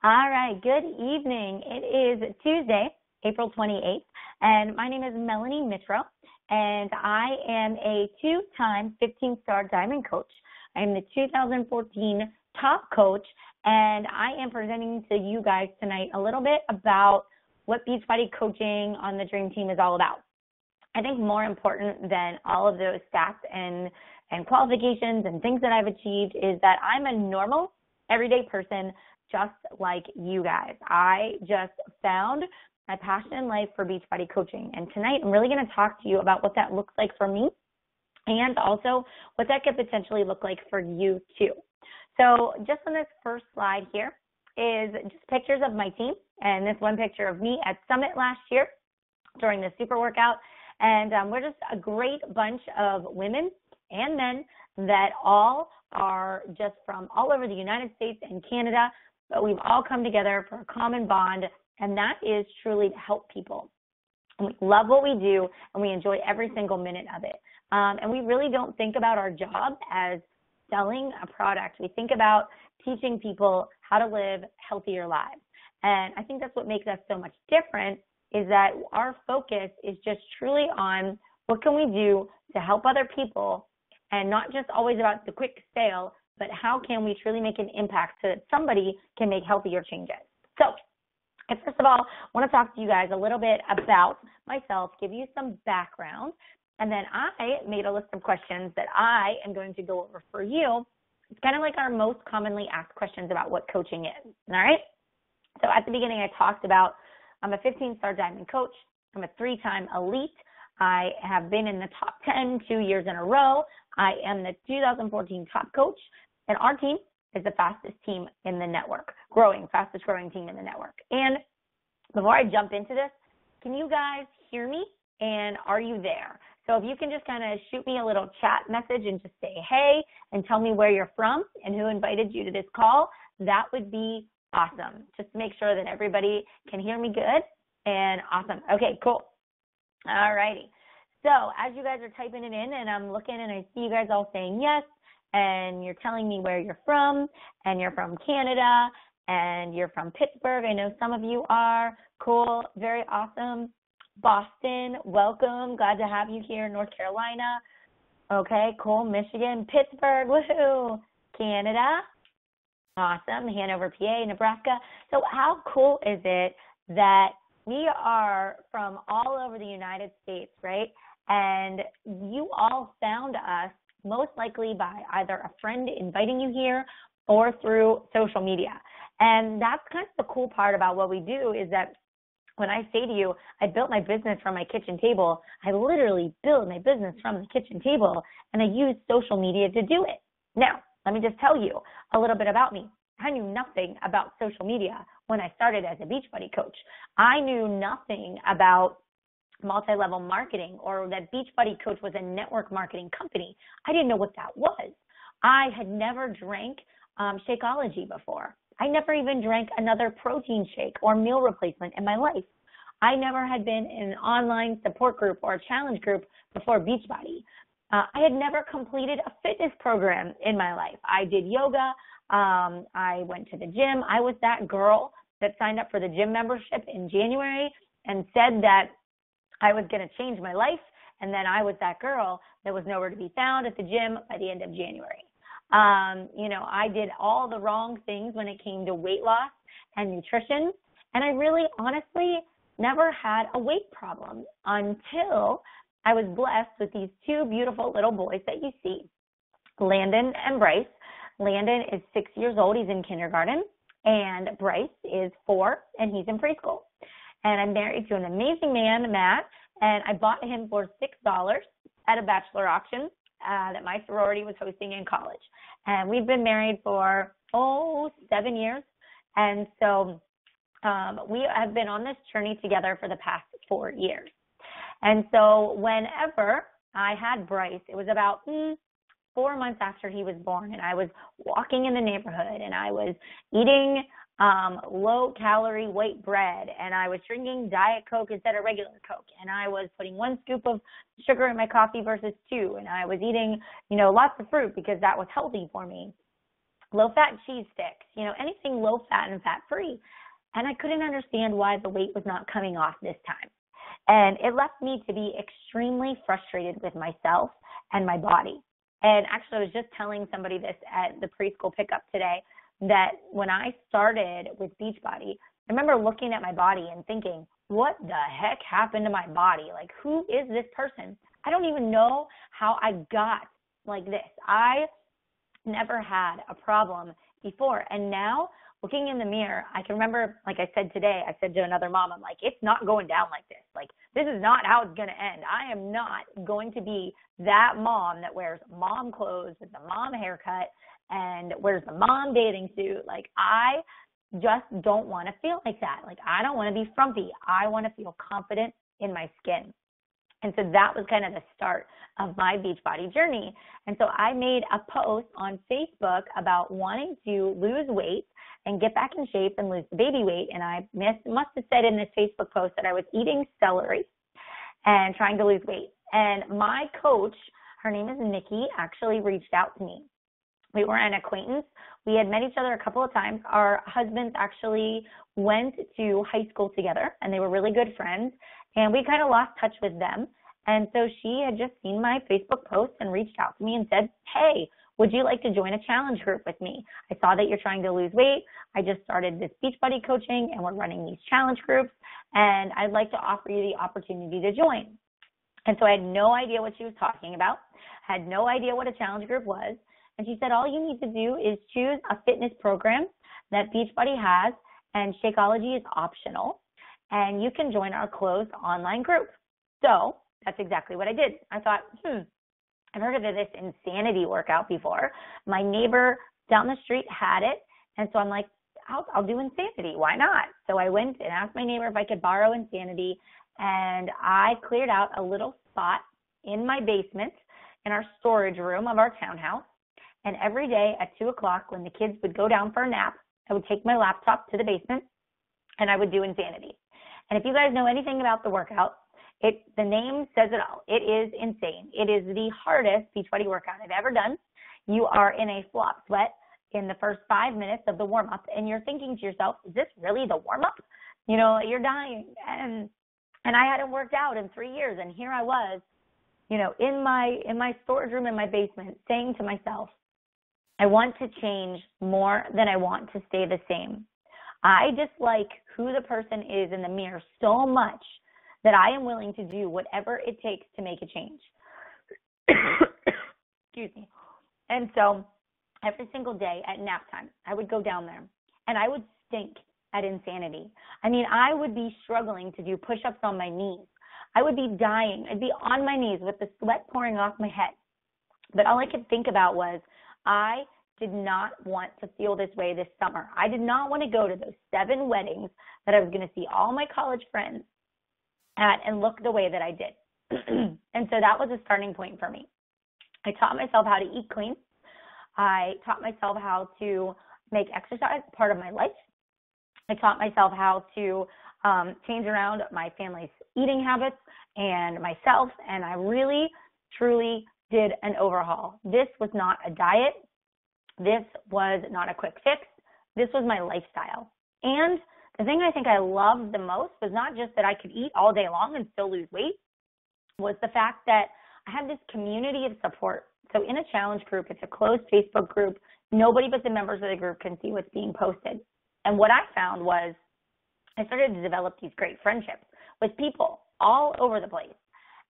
All right, good evening. It is Tuesday, April 28th, and my name is Melanie Mitro, and I am a two-time 15-star diamond coach. I'm the 2014 top coach, and I am presenting to you guys tonight a little bit about what Beachbody coaching on the Dream Team is all about. I think more important than all of those stats and qualifications and things that I've achieved is that I'm a normal, everyday person just like you guys. I just found my passion in life for Beachbody coaching. And tonight I'm really going to talk to you about what that looks like for me and also what that could potentially look like for you too. So just on this first slide here is just pictures of my team, and this one picture of me at Summit last year during the super workout. And we're just a great bunch of women and men that all are just from all over the United States and Canada, but we've all come together for a common bond, and that is truly to help people. And we love what we do, and we enjoy every single minute of it. And we really don't think about our job as selling a product. We think about teaching people how to live healthier lives. And I think that's what makes us so much different, is that our focus is just truly on what can we do to help other people, and not just always about the quick sale, but how can we truly make an impact so that somebody can make healthier changes. So first of all, I want to talk to you guys a little bit about myself, give you some background, and then I made a list of questions that I am going to go over for you. It's kind of like our most commonly asked questions about what coaching is, all right? So at the beginning, I talked about I'm a 15-star diamond coach. I'm a 3-time elite. I have been in the top 10 2 years in a row. I am the 2014 top coach, and our team is the fastest team in the network, fastest growing team in the network. And before I jump into this, can you guys hear me? And are you there? So if you can just kind of shoot me a little chat message and just say, hey, and tell me where you're from and who invited you to this call, that would be awesome. Just to make sure that everybody can hear me good and awesome. Okay, cool. All righty. So as you guys are typing it in and I'm looking and I see you guys all saying yes, and you're telling me where you're from, and you're from Canada, and you're from Pittsburgh. I know some of you are. Cool. Very awesome. Boston, welcome. Glad to have you here. North Carolina. Okay, cool. Michigan, Pittsburgh, woohoo. Canada. Awesome. Hanover, PA, Nebraska. So how cool is it that we are from all over the United States, right? And you all found us most likely by either a friend inviting you here or through social media. And that's kind of the cool part about what we do, is that when I say to you, I built my business from my kitchen table, I literally built my business from the kitchen table, and I use social media to do it. Now, let me just tell you a little bit about me. I knew nothing about social media when I started as a Beachbody coach. I knew nothing about multi-level marketing, or that Beachbody Coach was a network marketing company. I didn't know what that was. I had never drank Shakeology before. I never even drank another protein shake or meal replacement in my life. I never had been in an online support group or a challenge group before Beachbody. I had never completed a fitness program in my life. I did yoga. I went to the gym. I was that girl that signed up for the gym membership in January and said that I was going to change my life, and then I was that girl that was nowhere to be found at the gym by the end of January. I did all the wrong things when it came to weight loss and nutrition, and I really honestly never had a weight problem until I was blessed with these two beautiful little boys that you see, Landon and Bryce. Landon is 6 years old. He's in kindergarten, and Bryce is 4, and he's in preschool. And I'm married to an amazing man, Matt, and I bought him for $6 at a bachelor auction that my sorority was hosting in college. And we've been married for, 7 years. And so we have been on this journey together for the past 4 years. And so whenever I had Bryce, it was about 4 months after he was born, and I was walking in the neighborhood, and I was eating low-calorie white bread, and I was drinking Diet Coke instead of regular Coke, and I was putting 1 scoop of sugar in my coffee versus 2, and I was eating, lots of fruit because that was healthy for me. low-fat cheese sticks, anything low-fat and fat-free. And I couldn't understand why the weight was not coming off this time. And it left me to be extremely frustrated with myself and my body. And actually, I was just telling somebody this at the preschool pickup today, that when I started with Beachbody, I remember looking at my body and thinking, what the heck happened to my body? Like, who is this person? I don't even know how I got like this. I never had a problem before. And now, looking in the mirror, I can remember, like I said today, I said to another mom, I'm like, it's not going down like this. Like, this is not how it's going to end. I am not going to be that mom that wears mom clothes with the mom haircut and wears the mom bathing suit. Like, I just don't want to feel like that. Like, I don't want to be frumpy. I want to feel confident in my skin. And so that was kind of the start of my Beachbody journey. And so I made a post on Facebook about wanting to lose weight and get back in shape and lose the baby weight. And I must have said in this Facebook post that I was eating celery and trying to lose weight. And my coach, her name is Nikki, actually reached out to me. We were an acquaintance. We had met each other a couple of times. Our husbands actually went to high school together, and they were really good friends. And we kind of lost touch with them. And so she had just seen my Facebook post and reached out to me and said, hey, would you like to join a challenge group with me? I saw that you're trying to lose weight. I just started this Beachbody coaching, and we're running these challenge groups, and I'd like to offer you the opportunity to join. And so I had no idea what she was talking about, had no idea what a challenge group was. And she said, all you need to do is choose a fitness program that Beachbody has, and Shakeology is optional, and you can join our closed online group. So that's exactly what I did. I thought, I've heard of this Insanity workout before. My neighbor down the street had it, and so I'm like, I'll do Insanity. Why not? So I went and asked my neighbor if I could borrow Insanity, and I cleared out a little spot in my basement in our storage room of our townhouse. And every day at 2 o'clock when the kids would go down for a nap, I would take my laptop to the basement and I would do Insanity. And if you guys know anything about the workout, the name says it all. It is insane. It is the hardest Beachbody workout I've ever done. You are in a flop sweat in the first 5 minutes of the warm-up, and you're thinking to yourself, is this really the warm-up? You're dying. And I hadn't worked out in 3 years, and here I was, in my storage room in my basement saying to myself, I want to change more than I want to stay the same. I dislike who the person is in the mirror so much that I am willing to do whatever it takes to make a change. Excuse me. And so every single day at nap time, I would go down there and I would stink at Insanity. I mean, I would be struggling to do push-ups on my knees. I would be dying. I'd be on my knees with the sweat pouring off my head. But all I could think about was, I did not want to feel this way this summer. I did not want to go to those 7 weddings that I was going to see all my college friends at and look the way that I did. And so that was a starting point for me. I taught myself how to eat clean. I taught myself how to make exercise part of my life. I taught myself how to change around my family's eating habits and myself, and I really, truly did an overhaul. This was not a diet. This was not a quick fix. This was my lifestyle. And the thing I think I loved the most was not just that I could eat all day long and still lose weight, was the fact that I had this community of support. So in a challenge group, it's a closed Facebook group. Nobody but the members of the group can see what's being posted. And what I found was I started to develop these great friendships with people all over the place.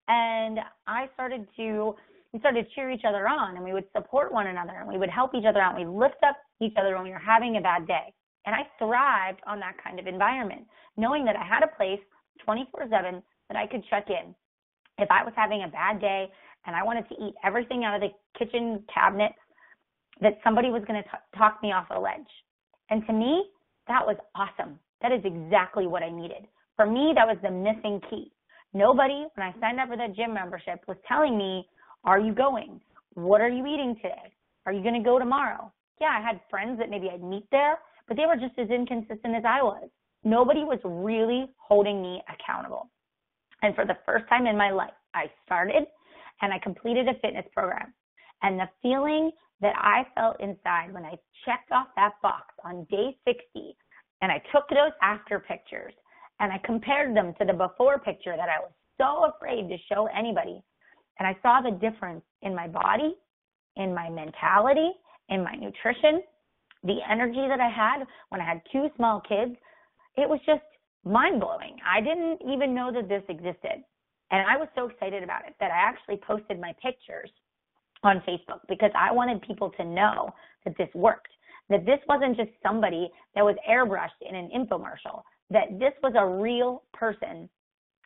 And we started to cheer each other on, and we would support one another, and we would help each other out. And we lift up each other when we were having a bad day. And I thrived on that kind of environment, knowing that I had a place 24/7 that I could check in. If I was having a bad day and I wanted to eat everything out of the kitchen cabinet, that somebody was going to talk me off a ledge. And to me, that was awesome. That is exactly what I needed. For me, that was the missing key. Nobody, when I signed up for that gym membership, was telling me, are you going? What are you eating today? Are you going to go tomorrow? Yeah, I had friends that maybe I'd meet there, but they were just as inconsistent as I was. Nobody was really holding me accountable. And for the first time in my life, I started and I completed a fitness program. And the feeling that I felt inside when I checked off that box on day 60 and I took those after pictures and I compared them to the before picture that I was so afraid to show anybody. And I saw the difference in my body, in my mentality, in my nutrition, the energy that I had when I had 2 small kids. It was just mind-blowing. I didn't even know that this existed. And I was so excited about it that I actually posted my pictures on Facebook because I wanted people to know that this worked, that this wasn't just somebody that was airbrushed in an infomercial, that this was a real person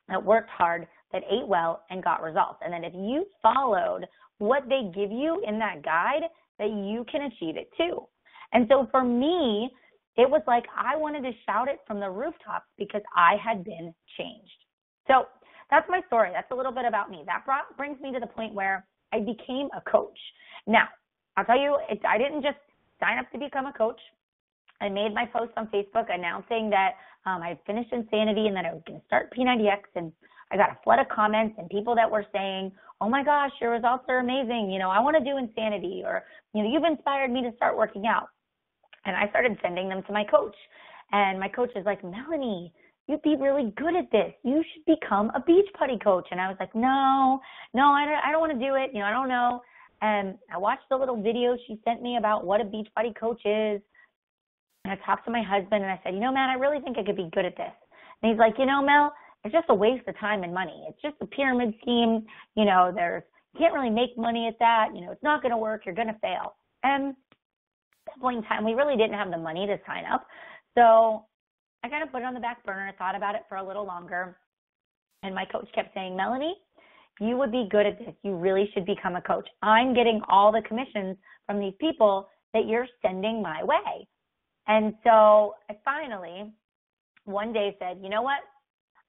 that worked hard, that ate well, and got results. And that if you followed what they give you in that guide, that you can achieve it too. And so for me, it was like I wanted to shout it from the rooftops because I had been changed. So that's my story. That's a little bit about me. That brings me to the point where I became a coach. Now, I'll tell you, I didn't just sign up to become a coach. I made my post on Facebook announcing that I had finished Insanity and that I was going to start P90X, and I got a flood of comments and people that were saying, oh my gosh, your results are amazing. You know, I want to do Insanity, or, you know, you've inspired me to start working out. And I started sending them to my coach. And my coach was like, Melanie, you'd be really good at this. You should become a Beachbody coach. And I was like, no, I don't want to do it. You know, I don't know. And I watched the little video she sent me about what a Beachbody coach is. And I talked to my husband and I said, you know, man, I really think I could be good at this. And he's like, you know, Mel, it's just a waste of time and money. It's just a pyramid scheme. You know, you can't really make money at that. You know, it's not going to work. You're going to fail. And at that point in time, we really didn't have the money to sign up. So I kind of put it on the back burner, thought about it for a little longer. And my coach kept saying, Melanie, you would be good at this. You really should become a coach. I'm getting all the commissions from these people that you're sending my way. And so I finally one day said, you know what?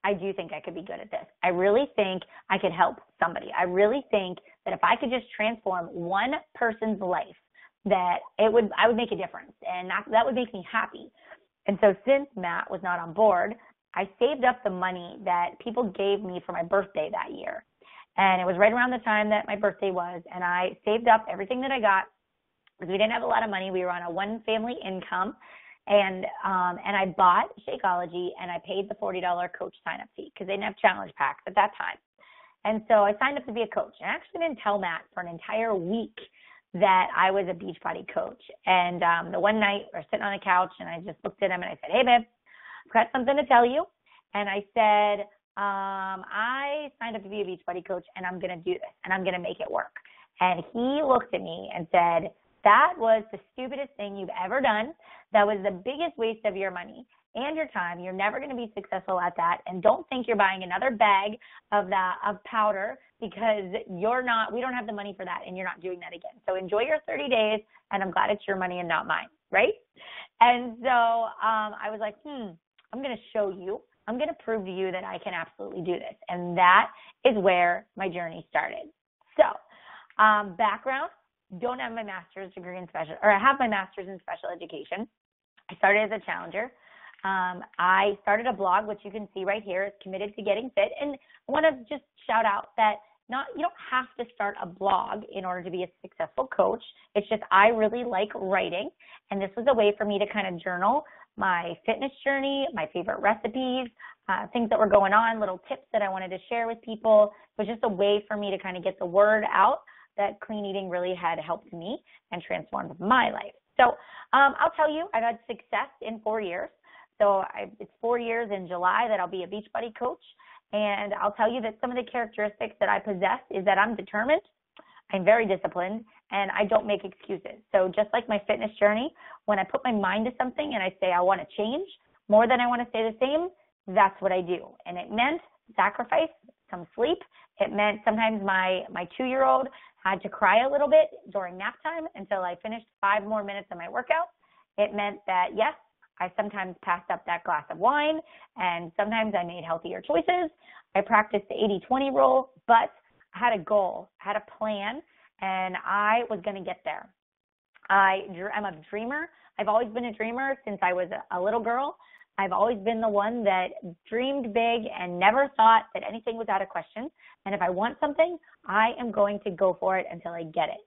I do think I could be good at this. I really think I could help somebody. I really think that if I could just transform one person's life, that I would make a difference, and that would make me happy. And so since Matt was not on board, I saved up the money that people gave me for my birthday that year. And it was right around the time that my birthday was, and I saved up everything that I got because we didn't have a lot of money. We were on a one-family income, and I bought Shakeology, and I paid the $40 coach sign-up fee because they didn't have challenge packs at that time. And so I signed up to be a coach. I actually didn't tell Matt for an entire week that I was a Beachbody coach. And the one night we were sitting on the couch, and I just looked at him and I said, hey, babe, I've got something to tell you. And I said, I signed up to be a Beachbody coach, and I'm going to do this, and I'm going to make it work. And he looked at me and said, that was the stupidest thing you've ever done. That was the biggest waste of your money and your time. You're never going to be successful at that. And don't think you're buying another bag of powder because we don't have the money for that, and you're not doing that again. So enjoy your 30 days, and I'm glad it's your money and not mine, right? And so I was like, I'm going to show you. I'm going to prove to you that I can absolutely do this. And that is where my journey started. So background, don't have my master's degree in I have my master's in special education. I started as a challenger. I started a blog, which you can see right here. It's Committed to Getting Fit. And I want to just shout out that you don't have to start a blog in order to be a successful coach. It's just I really like writing. And this was a way for me to kind of journal my fitness journey, my favorite recipes, things that were going on, little tips that I wanted to share with people. It was just a way for me to kind of get the word out that clean eating really had helped me and transformed my life. So I'll tell you, I've had success in 4 years. So it's 4 years in July that I'll be a Beachbody coach. And I'll tell you that some of the characteristics that I possess is that I'm determined, I'm very disciplined, and I don't make excuses. So just like my fitness journey, when I put my mind to something and I say I want to change more than I want to stay the same, that's what I do. And it meant sacrifice some sleep. It meant sometimes my 2-year-old had to cry a little bit during nap time until I finished 5 more minutes of my workout. It meant that, yes, I sometimes passed up that glass of wine, and sometimes I made healthier choices. I practiced the 80-20 rule, but I had a goal, I had a plan, and I was going to get there. I'm a dreamer. I've always been a dreamer since I was a little girl. I've always been the one that dreamed big and never thought that anything was out of question. And if I want something, I am going to go for it until I get it.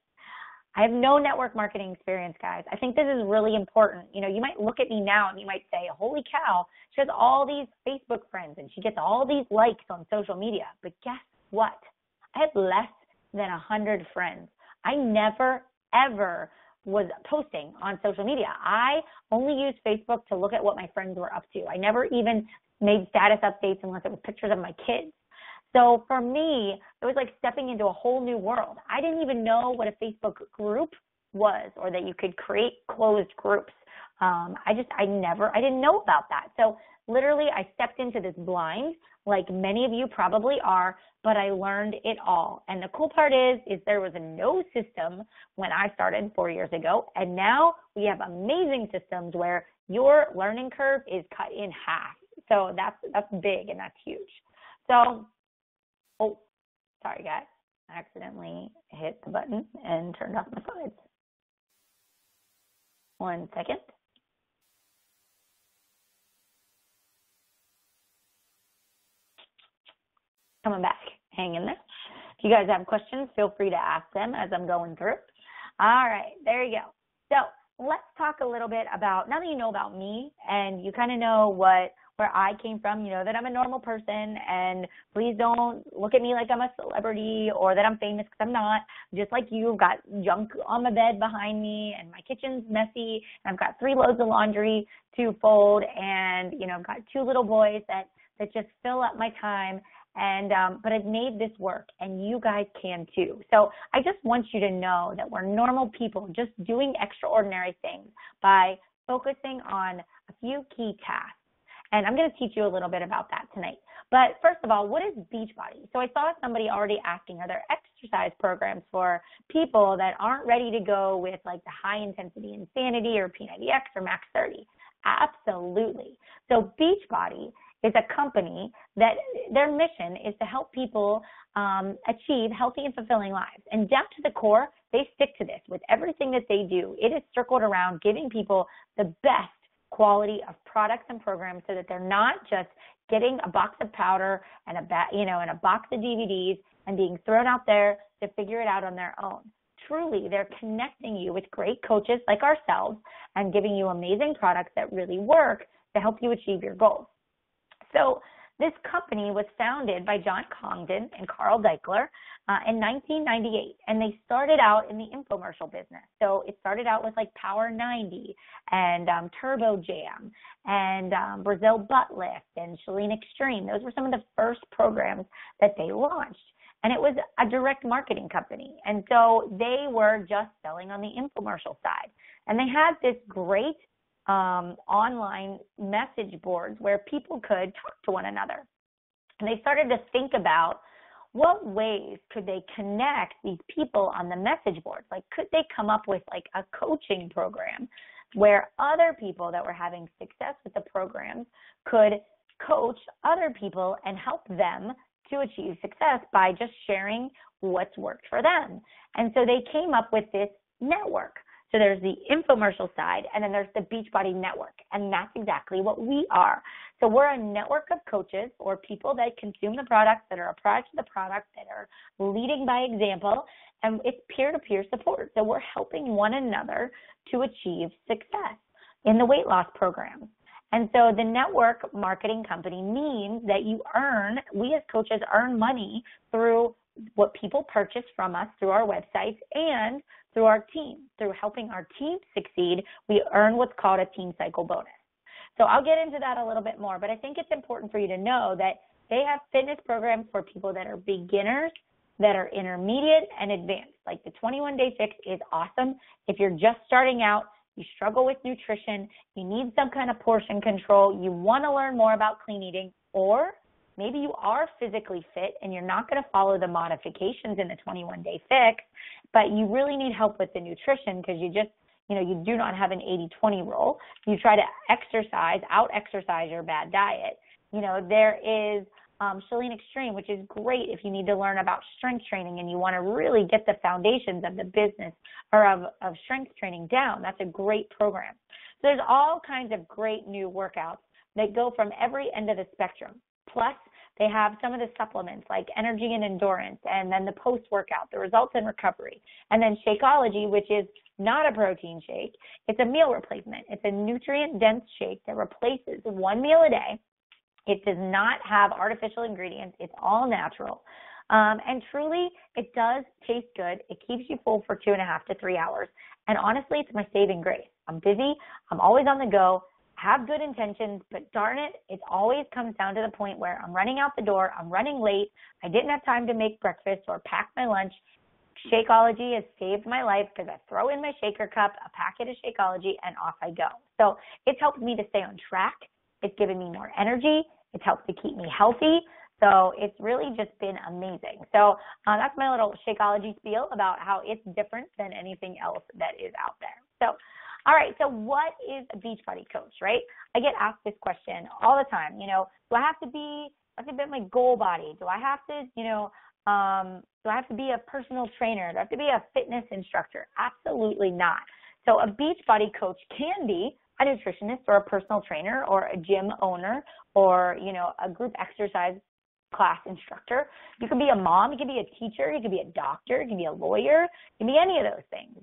I have no network marketing experience, guys. I think this is really important. You might look at me now and you might say, holy cow, she has all these Facebook friends and she gets all these likes on social media. But guess what? I had less than 100 friends. I never, ever was posting on social media. I only used Facebook to look at what my friends were up to. I never even made status updates unless it was pictures of my kids. So for me, it was like stepping into a whole new world. I didn't even know what a Facebook group was or that you could create closed groups. I didn't know about that. So literally I stepped into this blind, like many of you probably are, but I learned it all. And the cool part is there was no system when I started 4 years ago. And now we have amazing systems where your learning curve is cut in half. So that's big and that's huge. So, oh, sorry guys, I accidentally hit the button and turned off my slides. 1 second. Coming back, hang in there. If you guys have questions, feel free to ask them as I'm going through. All right, there you go. So let's talk a little bit about, now that you know about me and you kind of know where I came from, you know that I'm a normal person, and please don't look at me like I'm a celebrity or that I'm famous, because I'm not. Just like you, I've got junk on my bed behind me, and my kitchen's messy, and I've got 3 loads of laundry to fold, and I've got 2 little boys that just fill up my time. And but I've made this work, and you guys can too. So I just want you to know that we're normal people just doing extraordinary things by focusing on a few key tasks. And I'm going to teach you a little bit about that tonight. But first of all, what is Beachbody? So I saw somebody already asking, are there exercise programs for people that aren't ready to go with like the high intensity Insanity or P90X or Max 30? Absolutely. So Beachbody is a company that their mission is to help people achieve healthy and fulfilling lives. And down to the core, they stick to this with everything that they do. It is circled around giving people the best quality of products and programs so that they're not just getting a box of powder and and a box of DVDs and being thrown out there to figure it out on their own. Truly, they're connecting you with great coaches like ourselves and giving you amazing products that really work to help you achieve your goals. So this company was founded by John Congdon and Carl Daikeler in 1998, and they started out in the infomercial business. So it started out with like Power 90 and Turbo Jam and Brazil Butt Lift and Chalene Extreme. Those were some of the first programs that they launched. And it was a direct marketing company. And so they were just selling on the infomercial side. And they had this great online message boards where people could talk to one another. And they started to think about what ways could they connect these people on the message boards? Like, could they come up with like a coaching program where other people that were having success with the programs could coach other people and help them to achieve success by just sharing what's worked for them? And so they came up with this network. So there's the infomercial side, and then there's the Beachbody network, and that's exactly what we are. So we're a network of coaches or people that consume the products, that are a product of the product, that are leading by example, and it's peer-to-peer support. So we're helping one another to achieve success in the weight loss programs. And so the network marketing company means that we as coaches earn money through what people purchase from us through our websites and through our team. Through helping our team succeed, we earn what's called a team cycle bonus. So I'll get into that a little bit more, but I think it's important for you to know that they have fitness programs for people that are beginners, that are intermediate, and advanced. Like the 21-Day Fix is awesome. If you're just starting out, you struggle with nutrition, you need some kind of portion control, you want to learn more about clean eating, or maybe you are physically fit and you're not going to follow the modifications in the 21-Day Fix, but you really need help with the nutrition because you do not have an 80-20 rule. You try to out-exercise your bad diet. There is Chalene Extreme, which is great if you need to learn about strength training and you want to really get the foundations of the business or of strength training down. That's a great program. So there's all kinds of great new workouts that go from every end of the spectrum. Plus, They have some of the supplements like energy and endurance, and then the post-workout, the results and recovery. And then Shakeology, which is not a protein shake. It's a meal replacement. It's a nutrient-dense shake that replaces one meal a day. It does not have artificial ingredients. It's all natural. And truly, it does taste good. It keeps you full for 2.5 to 3 hours. And honestly, it's my saving grace. I'm busy. I'm always on the go. Have good intentions, but darn it, it always comes down to the point where I'm running out the door. I'm running late. I didn't have time to make breakfast or pack my lunch. Shakeology has saved my life because I throw in my shaker cup, a packet of Shakeology, and off I go. So it's helped me to stay on track. It's given me more energy. It's helped to keep me healthy. So it's really just been amazing. So that's my little Shakeology spiel about how it's different than anything else that is out there. So, all right, so what is a Beachbody coach, right? I get asked this question all the time. Do I have to be my goal body? Do I have to, do I have to be a personal trainer? Do I have to be a fitness instructor? Absolutely not. So a Beachbody coach can be a nutritionist or a personal trainer or a gym owner or, a group exercise class instructor. You can be a mom, you can be a teacher, you can be a doctor, you can be a lawyer, you can be any of those things,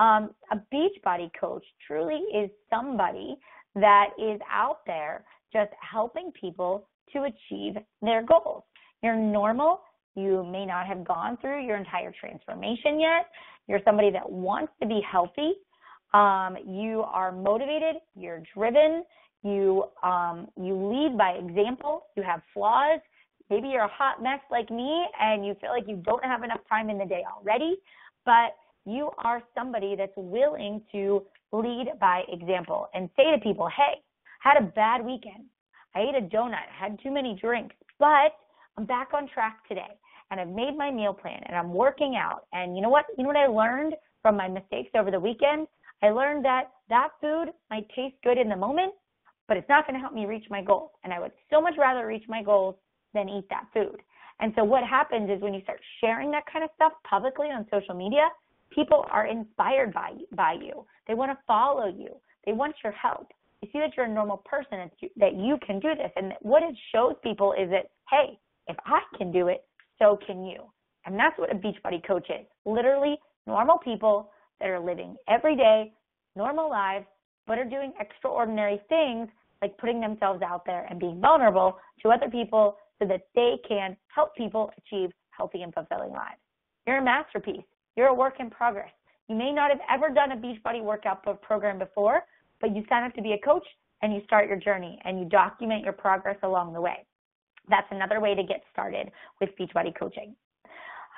A Beachbody coach truly is somebody that is out there just helping people to achieve their goals. You're normal. You may not have gone through your entire transformation yet. You're somebody that wants to be healthy. You are motivated. You're driven. You lead by example. You have flaws. Maybe you're a hot mess like me and you feel like you don't have enough time in the day already, but you are somebody that's willing to lead by example and say to people, hey, had a bad weekend. I ate a donut, had too many drinks, but I'm back on track today and I've made my meal plan and I'm working out. And you know what? You know what I learned from my mistakes over the weekend? I learned that food might taste good in the moment, but it's not going to help me reach my goals. And I would so much rather reach my goals than eat that food. And so what happens is when you start sharing that kind of stuff publicly on social media, people are inspired by you. They want to follow you. They want your help. They see that you're a normal person, that you can do this. And what it shows people is that, hey, if I can do it, so can you. And that's what a Beachbody coach is. Literally normal people that are living every day, normal lives, but are doing extraordinary things like putting themselves out there and being vulnerable to other people so that they can help people achieve healthy and fulfilling lives. You're a masterpiece. You're a work in progress. You may not have ever done a Beachbody workout program before, but you sign up to be a coach and you start your journey and you document your progress along the way. That's another way to get started with Beachbody coaching.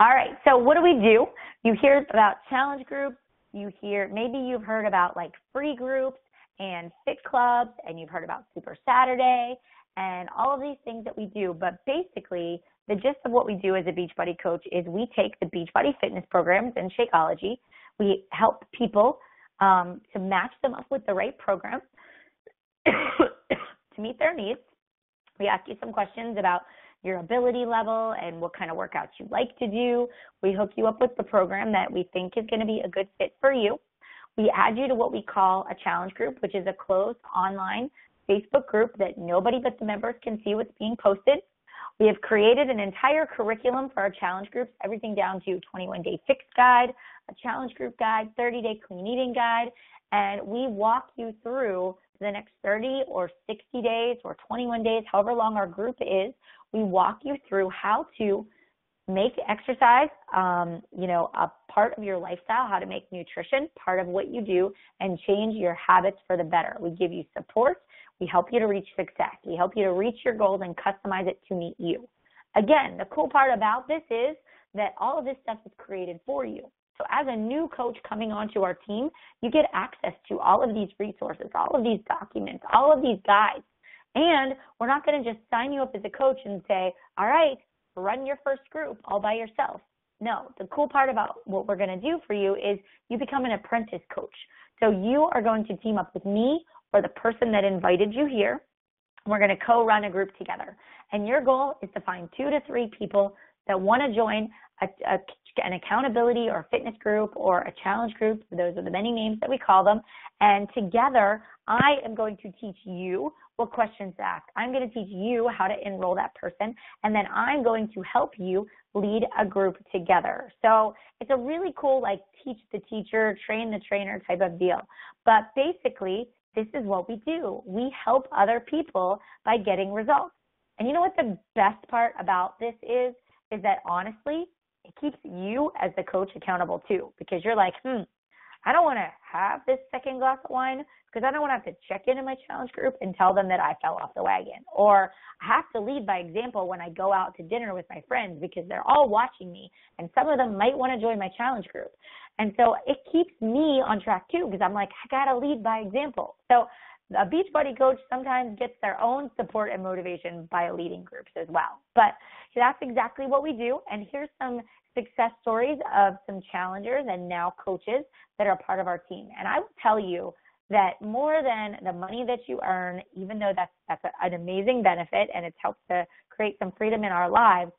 All right, so what do we do? You hear about challenge groups. Maybe you've heard about like free groups and fit clubs, and you've heard about Super Saturday and all of these things that we do. But basically, the gist of what we do as a Beachbody coach is we take the Beachbody fitness programs and Shakeology. We help people to match them up with the right program to meet their needs. We ask you some questions about your ability level and what kind of workouts you like to do. We hook you up with the program that we think is going to be a good fit for you. We add you to what we call a challenge group, which is a closed online Facebook group that nobody but the members can see what's being posted. We have created an entire curriculum for our challenge groups, everything down to 21-day fix guide, a challenge group guide, 30-day clean eating guide, and we walk you through the next 30 or 60 days or 21 days, however long our group is. We walk you through how to make exercise, a part of your lifestyle, how to make nutrition part of what you do, and change your habits for the better. We give you support. We help you to reach success. We help you to reach your goals and customize it to meet you. Again, the cool part about this is that all of this stuff is created for you. So as a new coach coming onto our team, you get access to all of these resources, all of these documents, all of these guides. And we're not going to just sign you up as a coach and say, all right, run your first group all by yourself. No, the cool part about what we're going to do for you is you become an apprentice coach. So you are going to team up with me or the person that invited you here. We're going to co-run a group together. And your goal is to find 2 to 3 people that want to join an accountability or fitness group or a challenge group. Those are the many names that we call them. And together, I am going to teach you what questions to ask. I'm going to teach you how to enroll that person, and then I'm going to help you lead a group together. So it's a really cool, like, teach the teacher, train the trainer type of deal. But basically, this is what we do. We help other people by getting results. And you know what the best part about this is that honestly, it keeps you as the coach accountable too, because you're like, I don't want to have this second glass of wine because I don't want to have to check in my challenge group and tell them that I fell off the wagon. Or I have to lead by example when I go out to dinner with my friends because they're all watching me, and some of them might want to join my challenge group. And so it keeps me on track too, because I'm like, I got to lead by example. So a Beachbody coach sometimes gets their own support and motivation by leading groups as well. But that's exactly what we do. And here's some success stories of some challengers and now coaches that are part of our team. And I will tell you that more than the money that you earn, even though that's an amazing benefit and it's helped to create some freedom in our lives,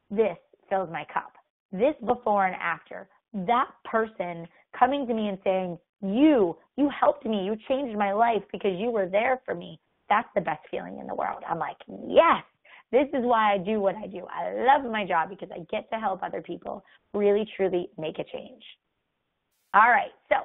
this fills my cup. This before and after, that person coming to me and saying, you helped me, you changed my life because you were there for me, that's the best feeling in the world. I'm like, yes, this is why I do what I do. I love my job because I get to help other people really, truly make a change. All right, so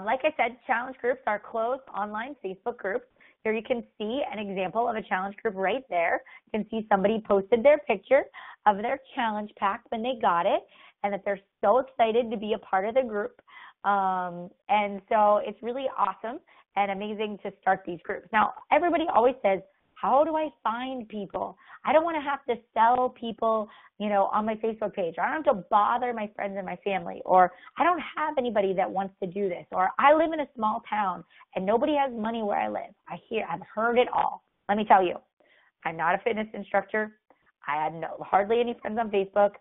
like I said, challenge groups are closed online Facebook groups. Here you can see an example of a challenge group right there. You can see somebody posted their picture of their challenge pack when they got it, and that they're so excited to be a part of the group. And so it's really awesome and amazing to start these groups. Now, everybody always says, how do I find people? I don't want to have to sell people, on my Facebook page, or I don't have to bother my friends and my family, or I don't have anybody that wants to do this, or I live in a small town and nobody has money where I live. I've heard it all. Let me tell you, I'm not a fitness instructor. I had hardly any friends on Facebook.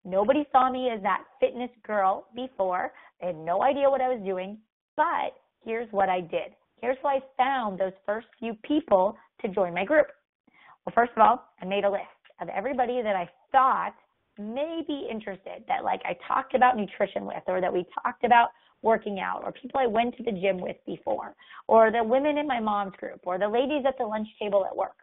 Nobody saw me as that fitness girl before. They had no idea what I was doing, but here's what I did. Here's how I found those first few people to join my group. Well, first of all, I made a list of everybody that I thought may be interested, that like I talked about nutrition with, or that we talked about working out, or people I went to the gym with before, or the women in my mom's group, or the ladies at the lunch table at work.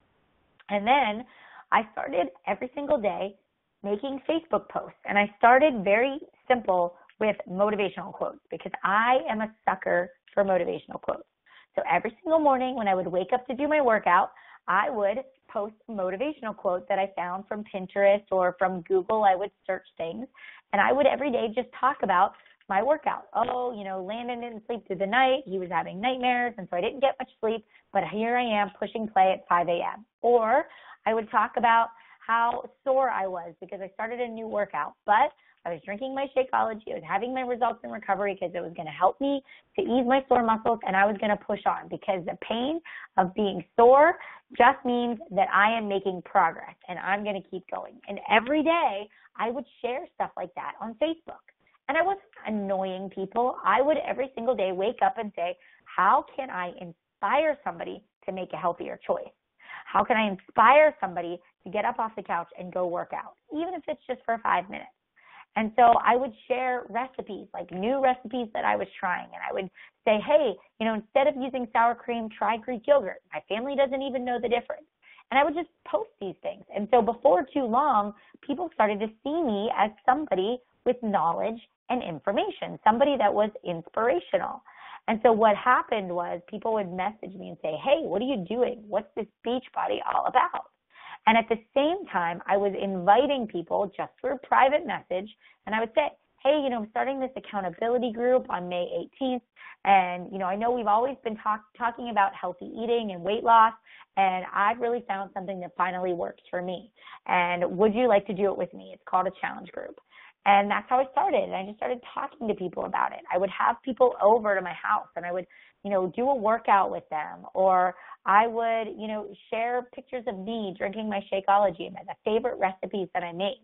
And then I started every single day making Facebook posts. And I started very simple with motivational quotes because I am a sucker for motivational quotes. So every single morning when I would wake up to do my workout, I would post a motivational quote that I found from Pinterest or from Google. I would search things, and I would every day just talk about my workout. Landon didn't sleep through the night. He was having nightmares, and so I didn't get much sleep, but here I am pushing play at 5 a.m. Or I would talk about how sore I was because I started a new workout, but I was drinking my Shakeology. I was having my results in recovery because it was going to help me to ease my sore muscles, and I was going to push on because the pain of being sore just means that I am making progress, and I'm going to keep going. And every day I would share stuff like that on Facebook. And I wasn't annoying people. I would every single day wake up and say, how can I inspire somebody to make a healthier choice? How can I inspire somebody to get up off the couch and go work out, even if it's just for 5 minutes? And so I would share recipes, like new recipes that I was trying. And I would say, hey, instead of using sour cream, try Greek yogurt. My family doesn't even know the difference. And I would just post these things. And so before too long, people started to see me as somebody with knowledge and information, somebody that was inspirational. And so what happened was people would message me and say, hey, what are you doing? What's this Beachbody all about? And at the same time, I was inviting people just through a private message, and I would say, hey, I'm starting this accountability group on May 18th, and, I know we've always been talking about healthy eating and weight loss, and I've really found something that finally works for me. And would you like to do it with me? It's called a challenge group. And that's how I started. And I just started talking to people about it. I would have people over to my house, and I would, do a workout with them, or I would, share pictures of me drinking my Shakeology and the favorite recipes that I made.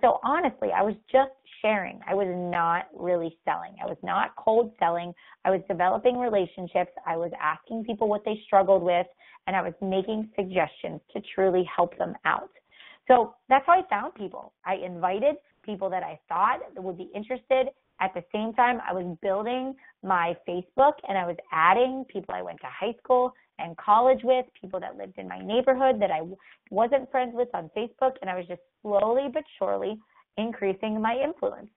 So honestly, I was just sharing. I was not really selling. I was not cold selling. I was developing relationships. I was asking people what they struggled with, and I was making suggestions to truly help them out. So that's how I found people. I invited people that I thought would be interested. At the same time, I was building my Facebook and I was adding people I went to high school and college with, people that lived in my neighborhood that I wasn't friends with on Facebook, and I was just slowly but surely increasing my influence.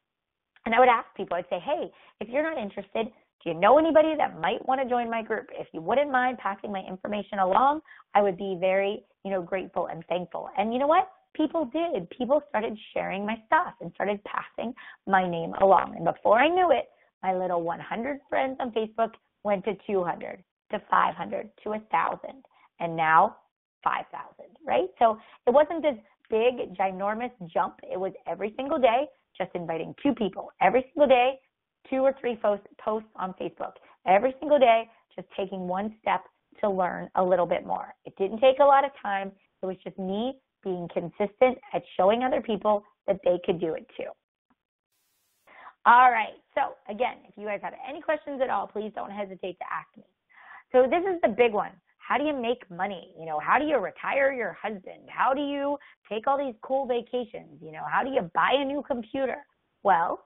And I would ask people, I'd say, hey, if you're not interested, do you know anybody that might want to join my group? If you wouldn't mind passing my information along, I would be very, grateful and thankful. And you know what? People did. People started sharing my stuff and started passing my name along. And before I knew it, my little 100 friends on Facebook went to 200, to 500, to 1,000, and now 5,000, right? So it wasn't this big, ginormous jump. It was every single day, just inviting 2 people. Every single day, 2 or 3 posts on Facebook. Every single day, just taking one step to learn a little bit more. It didn't take a lot of time. It was just me being consistent at showing other people that they could do it too. All right. So again, if you guys have any questions at all, please don't hesitate to ask me. So this is the big one. How do you make money? How do you retire your husband? How do you take all these cool vacations? How do you buy a new computer? Well,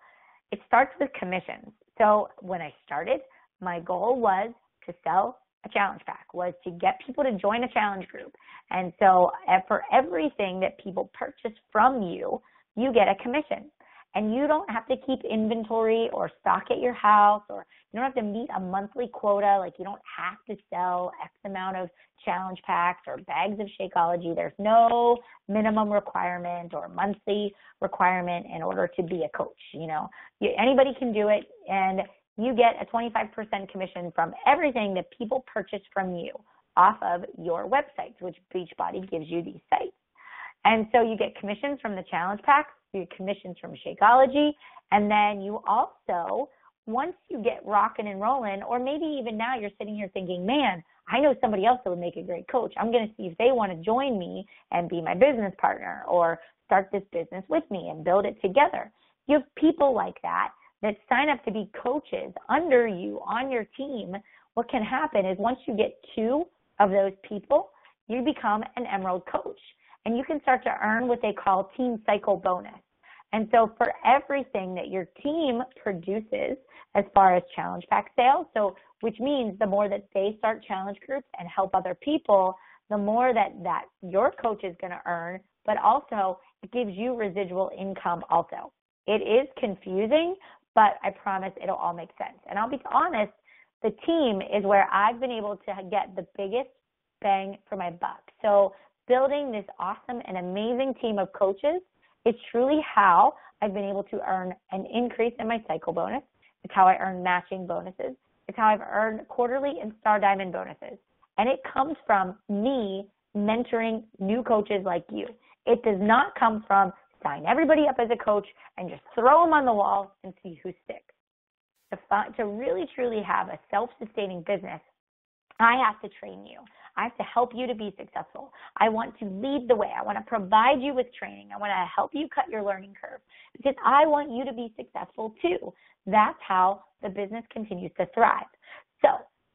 it starts with commissions. So when I started, my goal was to sell a challenge pack, was to get people to join a challenge group. And so for everything that people purchase from you, you get a commission. And you don't have to keep inventory or stock at your house, or you don't have to meet a monthly quota. Like, you don't have to sell X amount of challenge packs or bags of Shakeology. There's no minimum requirement or monthly requirement in order to be a coach. Anybody can do it, and you get a 25% commission from everything that people purchase from you off of your websites, which Beachbody gives you these sites. And so you get commissions from the challenge packs, you get commissions from Shakeology, and then you also, once you get rocking and rolling, or maybe even now you're sitting here thinking, man, I know somebody else that would make a great coach. I'm going to see if they want to join me and be my business partner or start this business with me and build it together. You have people like that sign up to be coaches under you on your team. What can happen is once you get 2 of those people, you become an Emerald coach. And you can start to earn what they call team cycle bonus. And so for everything that your team produces as far as challenge pack sales, so which means the more that they start challenge groups and help other people, the more that your coach is going to earn, but also it gives you residual income also. It is confusing, but I promise it'll all make sense. And I'll be honest, the team is where I've been able to get the biggest bang for my buck. So building this awesome and amazing team of coaches is truly how I've been able to earn an increase in my cycle bonus. It's how I earn matching bonuses. It's how I've earned quarterly and Star Diamond bonuses. And it comes from me mentoring new coaches like you. It does not come from sign everybody up as a coach and just throw them on the wall and see who sticks. To really, truly have a self-sustaining business, I have to train you. I have to help you to be successful. I want to lead the way. I want to provide you with training. I want to help you cut your learning curve because I want you to be successful too. That's how the business continues to thrive. So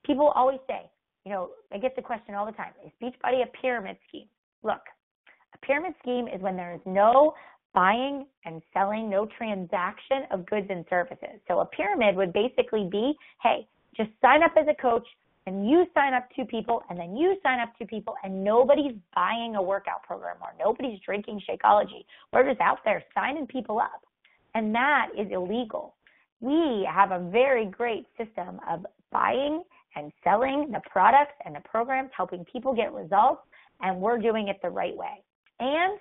people always say, I get the question all the time, is Beachbody a pyramid scheme? Look, a pyramid scheme is when there is no buying and selling, no transaction of goods and services. So a pyramid would basically be, hey, just sign up as a coach, and you sign up 2 people, and then you sign up 2 people, and nobody's buying a workout program or nobody's drinking Shakeology. We're just out there signing people up, and that is illegal. We have a very great system of buying and selling the products and the programs, helping people get results, and we're doing it the right way. And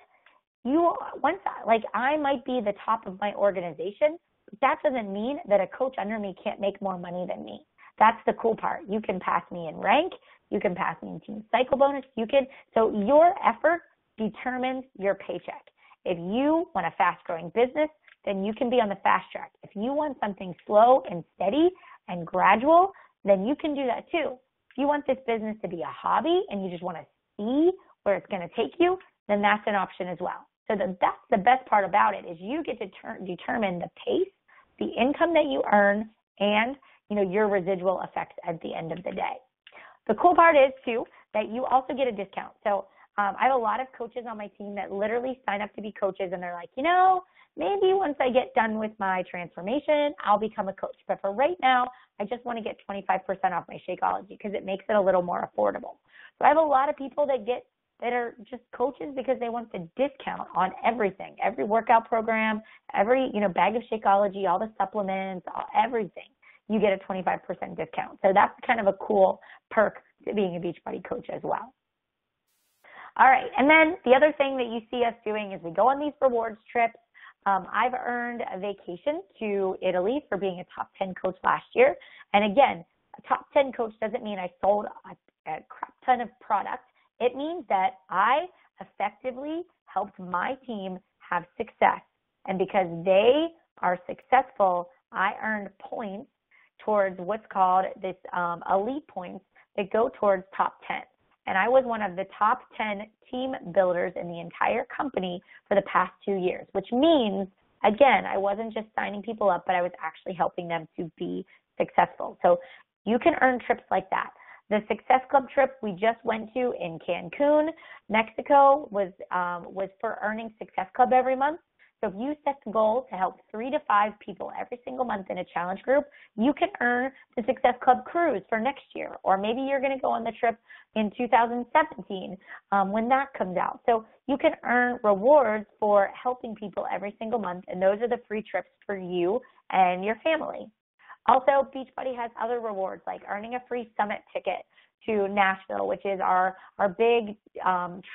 I might be the top of my organization, but that doesn't mean that a coach under me can't make more money than me. That's the cool part. You can pass me in rank. You can pass me in team cycle bonus. So your effort determines your paycheck. If you want a fast-growing business, then you can be on the fast track. If you want something slow and steady and gradual, then you can do that too. If you want this business to be a hobby and you just want to see where it's going to take you, then that's an option as well. So that's the best part about it is you get to determine the pace, the income that you earn, and your residual effects at the end of the day. The cool part is too that you also get a discount. So I have a lot of coaches on my team that literally sign up to be coaches, and they're like, maybe once I get done with my transformation, I'll become a coach. But for right now, I just want to get 25% off my Shakeology because it makes it a little more affordable. So I have a lot of people that are just coaches because they want the discount on everything, every workout program, every, bag of Shakeology, all the supplements, everything. You get a 25% discount. So that's kind of a cool perk to being a Beachbody coach as well. All right. And then the other thing that you see us doing is we go on these rewards trips. I've earned a vacation to Italy for being a top 10 coach last year. And again, a top 10 coach doesn't mean I sold a crap ton of product. It means that I effectively helped my team have success. And because they are successful, I earned points towards what's called this elite points that go towards top 10. And I was one of the top 10 team builders in the entire company for the past 2 years, which means, again, I wasn't just signing people up, but I was actually helping them to be successful. So you can earn trips like that. The Success Club trip we just went to in Cancun, Mexico, was for earning Success Club every month. So if you set the goal to help 3 to 5 people every single month in a challenge group, you can earn the Success Club cruise for next year. Or maybe you're going to go on the trip in 2017 when that comes out. So you can earn rewards for helping people every single month, and those are the free trips for you and your family. Also, Beachbody has other rewards like earning a free summit ticket to Nashville, which is our big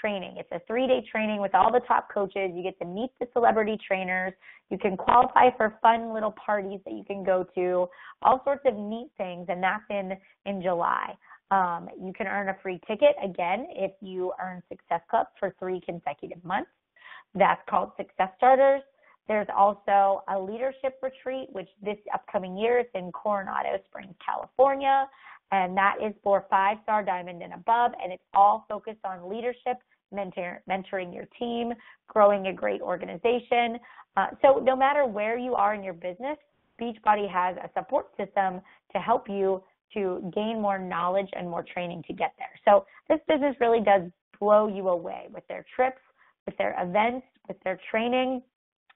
training. It's a 3-day training with all the top coaches. You get to meet the celebrity trainers. You can qualify for fun little parties that you can go to, all sorts of neat things, and that's in July. You can earn a free ticket, again, if you earn Success Club for 3 consecutive months. That's called Success Starters. There's also a leadership retreat, which this upcoming year is in Coronado Springs, California, and that is for 5-star diamond and above, and it's all focused on leadership, mentoring your team, growing a great organization. So no matter where you are in your business, Beachbody has a support system to help you to gain more knowledge and more training to get there. So this business really does blow you away with their trips, with their events, with their training.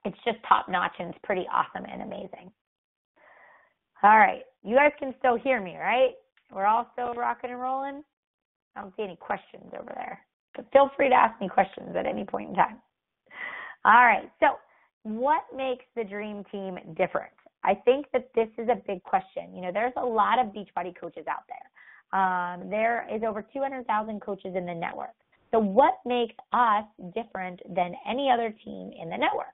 It's just top-notch, and it's pretty awesome and amazing. All right. You guys can still hear me, right? We're all still rocking and rolling? I don't see any questions over there. But feel free to ask me questions at any point in time. All right. So what makes the Dream Team different? I think that this is a big question. There's a lot of Beachbody coaches out there. There is over 200,000 coaches in the network. So what makes us different than any other team in the network?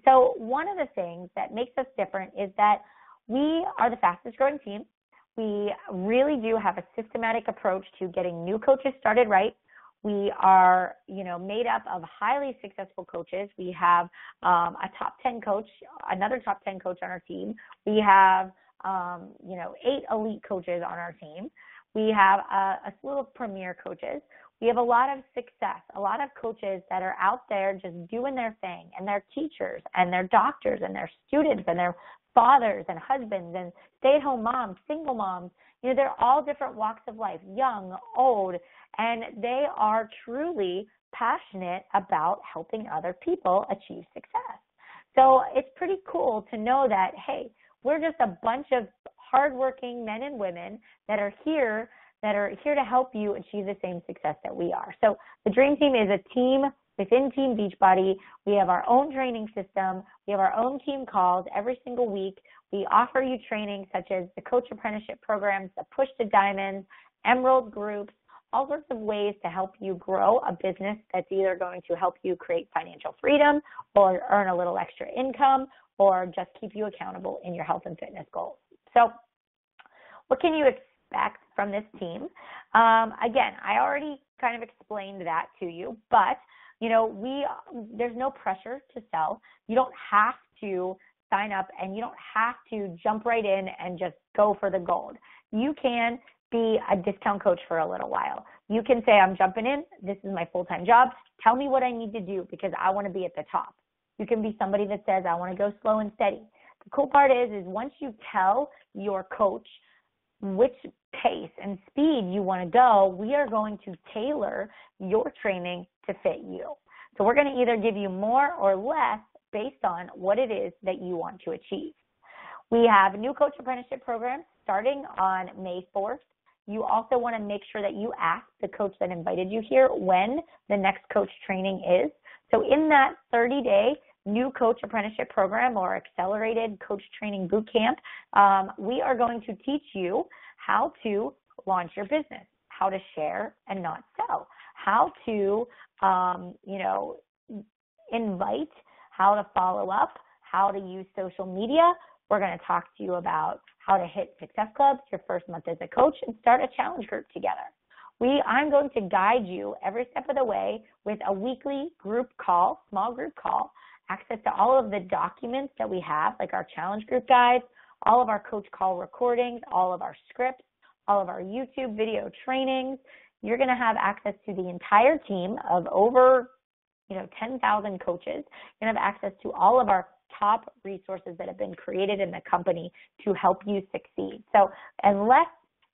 So one of the things that makes us different is that we are the fastest growing team. We really do have a systematic approach to getting new coaches started right. We are, made up of highly successful coaches. We have a top 10 coach, another top 10 coach on our team. We have, 8 elite coaches on our team. We have a slew of premier coaches. We have a lot of success, a lot of coaches that are out there just doing their thing, and they're teachers and they're doctors and they're students and they're fathers and husbands and stay-at-home moms, single moms. They're all different walks of life, young, old, and they are truly passionate about helping other people achieve success. So it's pretty cool to know that, hey, we're just a bunch of hardworking men and women that are here to help you achieve the same success that we are. So the Dream Team is a team within Team Beachbody. We have our own training system. We have our own team calls every single week. We offer you training such as the coach apprenticeship programs, the Push to Diamonds, Emerald groups, all sorts of ways to help you grow a business that's either going to help you create financial freedom or earn a little extra income or just keep you accountable in your health and fitness goals. So what can you expect from this team? Again, I already kind of explained that to you, but there's no pressure to sell. You don't have to sign up and you don't have to jump right in and just go for the gold. You can be a discount coach for a little while. You can say, I'm jumping in. This is my full-time job. Tell me what I need to do because I want to be at the top. You can be somebody that says, I want to go slow and steady. The cool part is once you tell your coach which pace and speed you want to go, we are going to tailor your training to fit you. So we're going to either give you more or less based on what it is that you want to achieve. We have new coach apprenticeship programs starting on May 4th. You also want to make sure that you ask the coach that invited you here when the next coach training is. So in that 30-day new coach apprenticeship program or accelerated coach training boot camp, we are going to teach you how to launch your business, how to share and not sell, how to, invite, how to follow up, how to use social media. We're going to talk to you about how to hit Success Clubs your first month as a coach and start a challenge group together. I'm going to guide you every step of the way with a weekly group call, small group call, access to all of the documents that we have, like our challenge group guides, all of our coach call recordings, all of our scripts, all of our YouTube video trainings. You're going to have access to the entire team of over 10,000 coaches. You're going to have access to all of our top resources that have been created in the company to help you succeed. So unless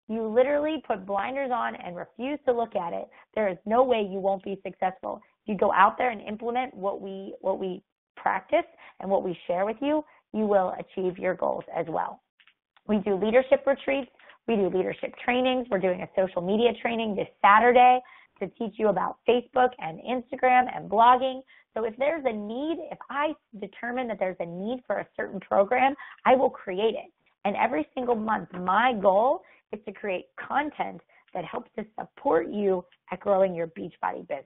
you literally put blinders on and refuse to look at it, there is no way you won't be successful. If you go out there and implement what we practice and what we share with you, you will achieve your goals as well. We do leadership retreats. We do leadership trainings. We're doing a social media training this Saturday to teach you about Facebook and Instagram and blogging. So if there's a need, if I determine that there's a need for a certain program, I will create it. And every single month, my goal is to create content that helps to support you at growing your Beachbody business.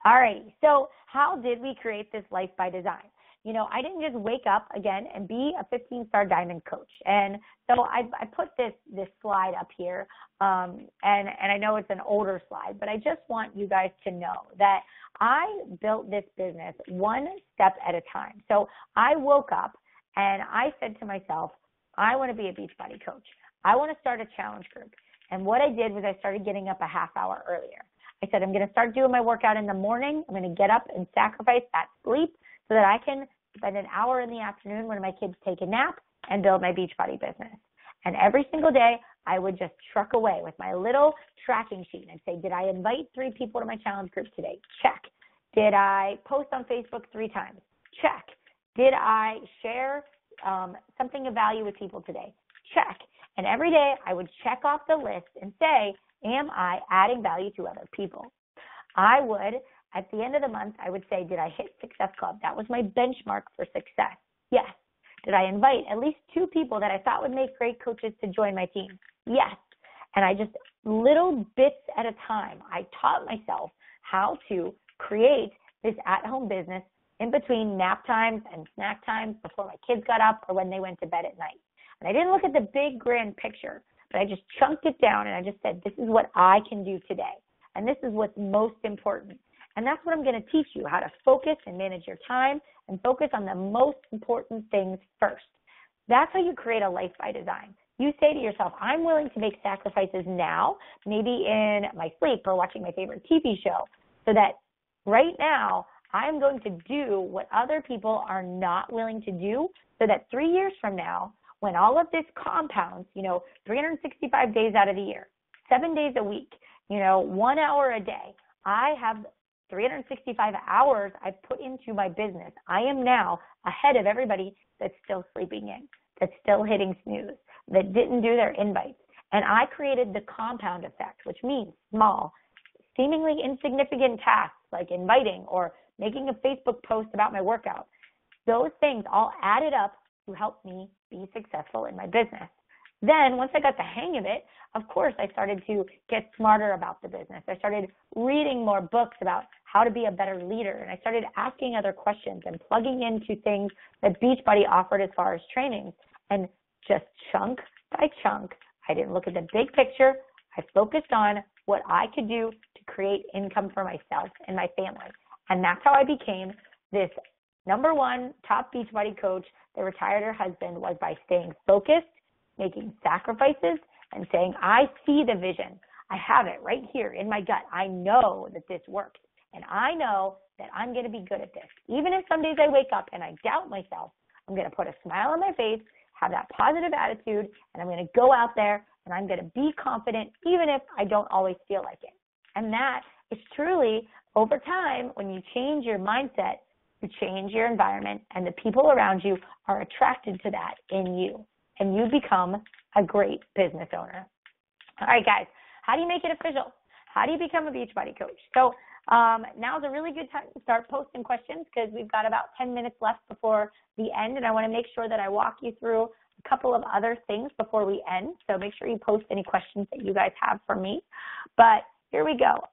All right, so how did we create this Life by Design? I didn't just wake up again and be a 15-star diamond coach. And so I put this slide up here, and I know it's an older slide, but I just want you guys to know that I built this business one step at a time. So I woke up and I said to myself, I want to be a Beachbody coach. I want to start a challenge group. And what I did was I started getting up a half hour earlier. I said, I'm going to start doing my workout in the morning. I'm going to get up and sacrifice that sleep so that I can spend an hour in the afternoon when my kids take a nap and build my Beachbody business. And every single day, I would just truck away with my little tracking sheet and say, did I invite 3 people to my challenge group today? Check. Did I post on Facebook 3 times? Check. Did I share something of value with people today? Check. And every day, I would check off the list and say, am I adding value to other people? I would, at the end of the month, I would say, did I hit Success Club? That was my benchmark for success. Yes. Did I invite at least 2 people that I thought would make great coaches to join my team? Yes. And I just, little bits at a time, I taught myself how to create this at-home business in between nap times and snack times before my kids got up or when they went to bed at night. And I didn't look at the big grand picture, but I just chunked it down and I just said, this is what I can do today. And this is what's most important. And that's what I'm going to teach you, how to focus and manage your time and focus on the most important things first. That's how you create a life by design. You say to yourself, I'm willing to make sacrifices now, maybe in my sleep or watching my favorite TV show, so that right now I'm going to do what other people are not willing to do, so that 3 years from now, when all of this compounds, 365 days out of the year, 7 days a week, 1 hour a day, I have 365 hours I've put into my business. I am now ahead of everybody that's still sleeping in, that's still hitting snooze, that didn't do their invites. And I created the compound effect, which means small, seemingly insignificant tasks like inviting or making a Facebook post about my workout. Those things all added up to help me be successful in my business. Then once I got the hang of it, of course, I started to get smarter about the business. I started reading more books about how to be a better leader, and I started asking other questions and plugging into things that Beachbody offered as far as trainings. And just chunk by chunk, I didn't look at the big picture. I focused on what I could do to create income for myself and my family. And that's how I became this #1 top Beachbody coach that retired her husband, was by staying focused, making sacrifices, and saying, I see the vision. I have it right here in my gut. I know that this works. And I know that I'm going to be good at this. Even if some days I wake up and I doubt myself, I'm going to put a smile on my face have that positive attitude, and I'm going to go out there and I'm going to be confident even if I don't always feel like it. And that is truly, over time, when you change your mindset, you change your environment, and the people around you are attracted to that in you, and you become a great business owner. All right, guys, how do you make it official? How do you become a Beachbody coach? So now's a really good time to start posting questions because we've got about 10 minutes left before the end, and I want to make sure that I walk you through a couple of other things before we end. So make sure you post any questions that you guys have for me. But here we go.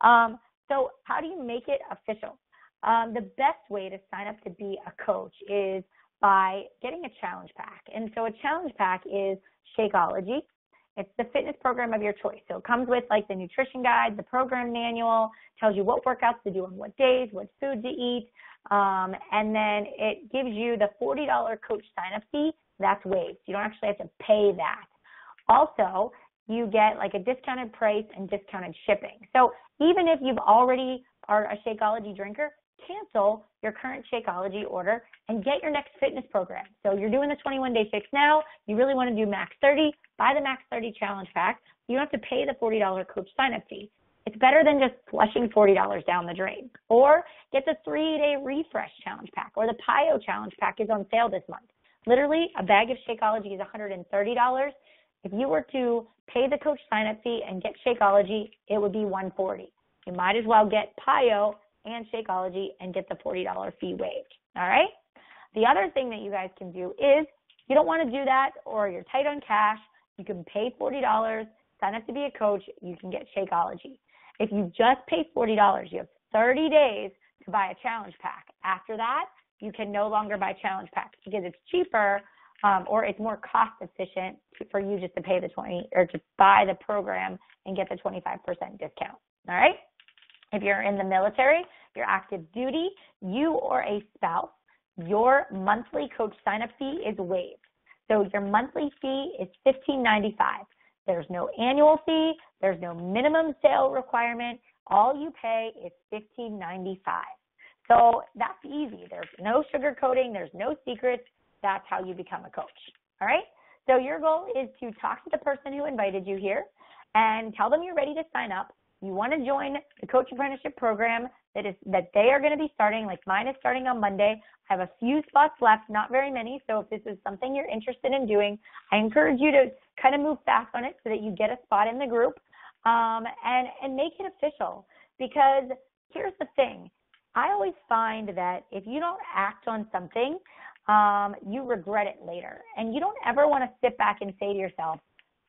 So how do you make it official? The best way to sign up to be a coach is by getting a challenge pack. And so a challenge pack is Shakeology. It's the fitness program of your choice. So it comes with like the nutrition guide, the program manual, tells you what workouts to do on what days, what food to eat, and then it gives you the $40 coach sign-up fee. That's waived. You don't actually have to pay that. Also, you get like a discounted price and discounted shipping. So even if you've already are a Shakeology drinker, cancel your current Shakeology order and get your next fitness program. So you're doing the 21-day fix now. You really want to do Max 30. Buy the Max 30 challenge pack. You don't have to pay the $40 coach sign-up fee. It's better than just flushing $40 down the drain. Or get the 3-day refresh challenge pack, or the PIO challenge pack is on sale this month. Literally, a bag of Shakeology is $130. If you were to pay the coach sign-up fee and get Shakeology, it would be $140. You might as well get PIO and Shakeology and get the $40 fee waived, all right? The other thing that you guys can do is, if you don't want to do that or you're tight on cash, you can pay $40, sign up to be a coach, you can get Shakeology. If you just pay $40, you have 30 days to buy a challenge pack. After that, you can no longer buy challenge packs because it's cheaper or it's more cost efficient for you just to pay the to buy the program and get the 25% discount, all right? If you're in the military, you're active duty, you or a spouse, your monthly coach sign-up fee is waived. So your monthly fee is $15.95. There's no annual fee. There's no minimum sale requirement. All you pay is $15.95. So that's easy. There's no sugarcoating. There's no secrets. That's how you become a coach. All right? So your goal is to talk to the person who invited you here and tell them you're ready to sign up. You want to join the Coach Apprenticeship program that they are going to be starting, like mine is starting on Monday. I have a few spots left, not very many, so if this is something you're interested in doing, I encourage you to kind of move fast on it so that you get a spot in the group and make it official. Because here's the thing. I always find that if you don't act on something, you regret it later. And you don't ever want to sit back and say to yourself,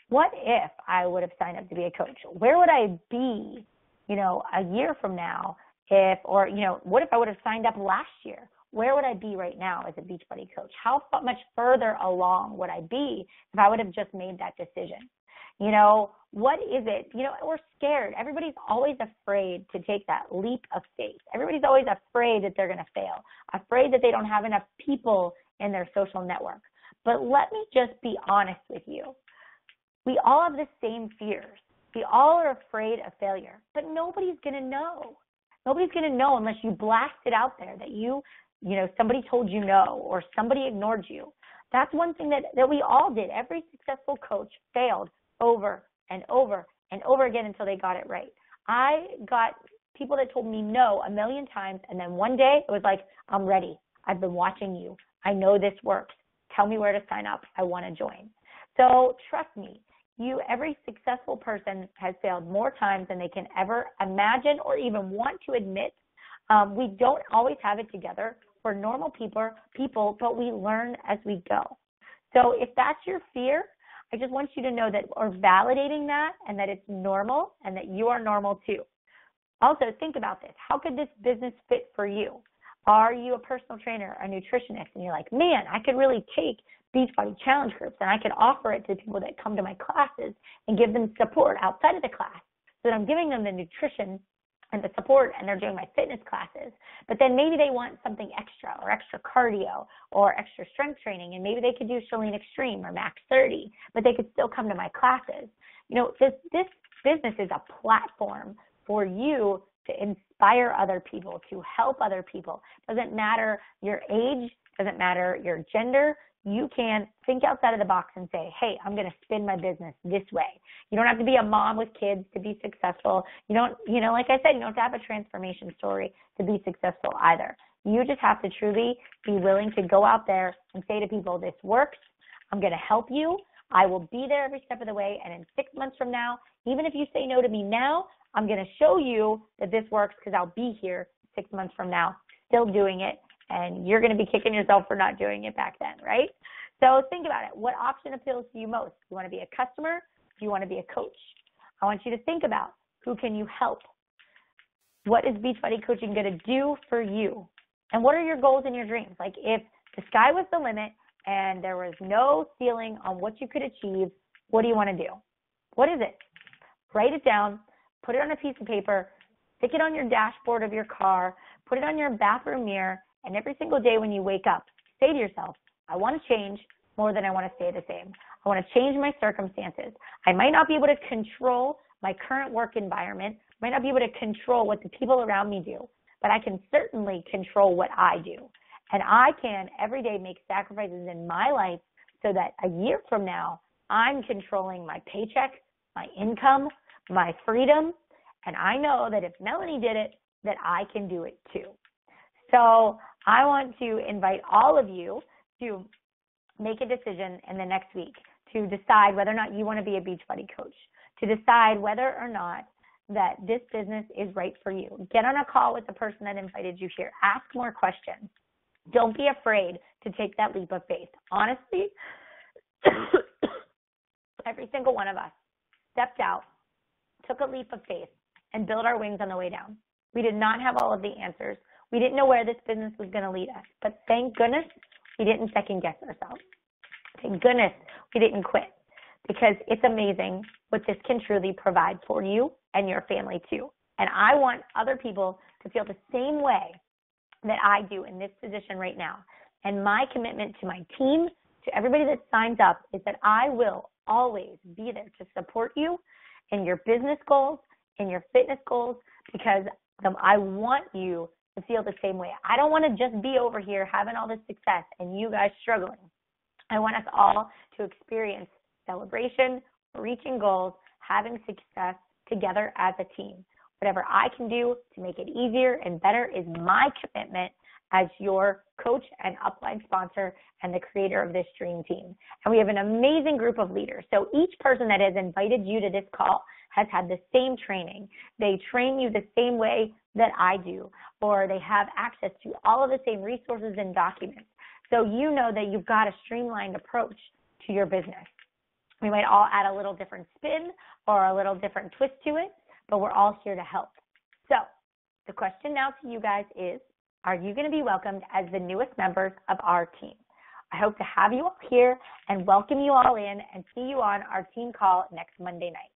what if I would have signed up to be a coach? Where would I be, a year from now? What if I would have signed up last year? Where would I be right now as a Beachbody coach? How much further along would I be if I would have just made that decision? What is it? We're scared. Everybody's always afraid to take that leap of faith. Everybody's always afraid that they're going to fail, afraid that they don't have enough people in their social network. But let me just be honest with you. We all have the same fears. We all are afraid of failure, but nobody's going to know. Nobody's going to know unless you blast it out there that somebody told you no or somebody ignored you. That's one thing that we all did. Every successful coach failed over and over and over again until they got it right. I got people that told me no a million times, and then one day it was like, I'm ready. I've been watching you. I know this works. Tell me where to sign up. I want to join. So trust me, every successful person has failed more times than they can ever imagine or even want to admit. We don't always have it together. We're normal people, but we learn as we go. So if that's your fear, I just want you to know that we're validating that and that it's normal and that you are normal too. Also, think about this. How could this business fit for you? Are you a personal trainer, a nutritionist, and you're like, man, I could really take Beachbody challenge groups and I could offer it to people that come to my classes and give them support outside of the class. So that I'm giving them the nutrition and the support and they're doing my fitness classes. But then maybe they want something extra or extra cardio or extra strength training, and maybe they could do Chalene Extreme or Max 30, but they could still come to my classes. This business is a platform for you to inspire other people, to help other people. Doesn't matter your age, doesn't matter your gender. you can think outside of the box and say, hey, I'm going to spin my business this way. You don't have to be a mom with kids to be successful. You don't, like I said, you don't have to have a transformation story to be successful either. You just have to truly be willing to go out there and say to people, this works. I'm going to help you. I will be there every step of the way. And in 6 months from now, even if you say no to me now, I'm going to show you that this works because I'll be here 6 months from now still doing it. And you're going to be kicking yourself for not doing it back then, right? So think about it. What option appeals to you most? Do you want to be a customer? Do you want to be a coach? I want you to think about who can you help? What is Beachbody Coaching going to do for you? And what are your goals and your dreams? Like if the sky was the limit and there was no ceiling on what you could achieve, what do you want to do? What is it? Write it down, put it on a piece of paper, stick it on your dashboard of your car, put it on your bathroom mirror, and every single day when you wake up, say to yourself, I want to change more than I want to stay the same. I want to change my circumstances. I might not be able to control my current work environment, might not be able to control what the people around me do, but I can certainly control what I do. And I can every day make sacrifices in my life so that a year from now, I'm controlling my paycheck, my income, my freedom, and I know that if Melanie did it, that I can do it too. So I want to invite all of you to make a decision in the next week to decide whether or not you want to be a Beachbody coach, to decide whether or not that this business is right for you. Get on a call with the person that invited you here. Ask more questions. Don't be afraid to take that leap of faith. Honestly, every single one of us stepped out, took a leap of faith, and built our wings on the way down. We did not have all of the answers. We didn't know where this business was going to lead us. But thank goodness we didn't second guess ourselves. Thank goodness we didn't quit, because it's amazing what this can truly provide for you and your family too. And I want other people to feel the same way that I do in this position right now. And my commitment to my team, to everybody that signs up, is that I will always be there to support you in your business goals, in your fitness goals, because I want you to feel the same way. I don't want to just be over here having all this success and you guys struggling. I want us all to experience celebration, reaching goals, having success together as a team. Whatever I can do to make it easier and better is my commitment as your coach and upline sponsor and the creator of this dream team. And we have an amazing group of leaders. So each person that has invited you to this call has had the same training. They train you the same way that I do, or they have access to all of the same resources and documents. So you know that you've got a streamlined approach to your business. We might all add a little different spin or a little different twist to it, but we're all here to help. So the question now to you guys is, are you going to be welcomed as the newest members of our team? I hope to have you all here and welcome you all in and see you on our team call next Monday night.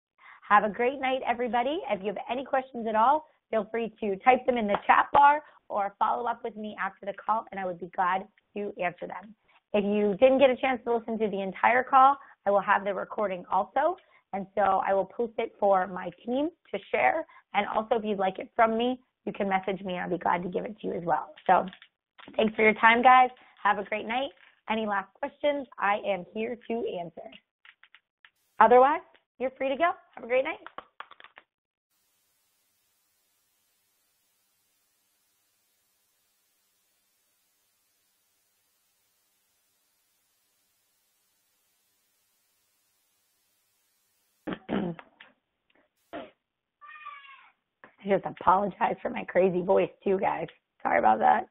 Have a great night, everybody. If you have any questions at all, feel free to type them in the chat bar or follow up with me after the call, and I would be glad to answer them. If you didn't get a chance to listen to the entire call, I will have the recording also, and so I will post it for my team to share. And also, if you'd like it from me, you can message me, and I'll be glad to give it to you as well. So thanks for your time, guys. Have a great night. Any last questions, I am here to answer. Otherwise, you're free to go. Have a great night. I just apologize for my crazy voice too, guys. Sorry about that.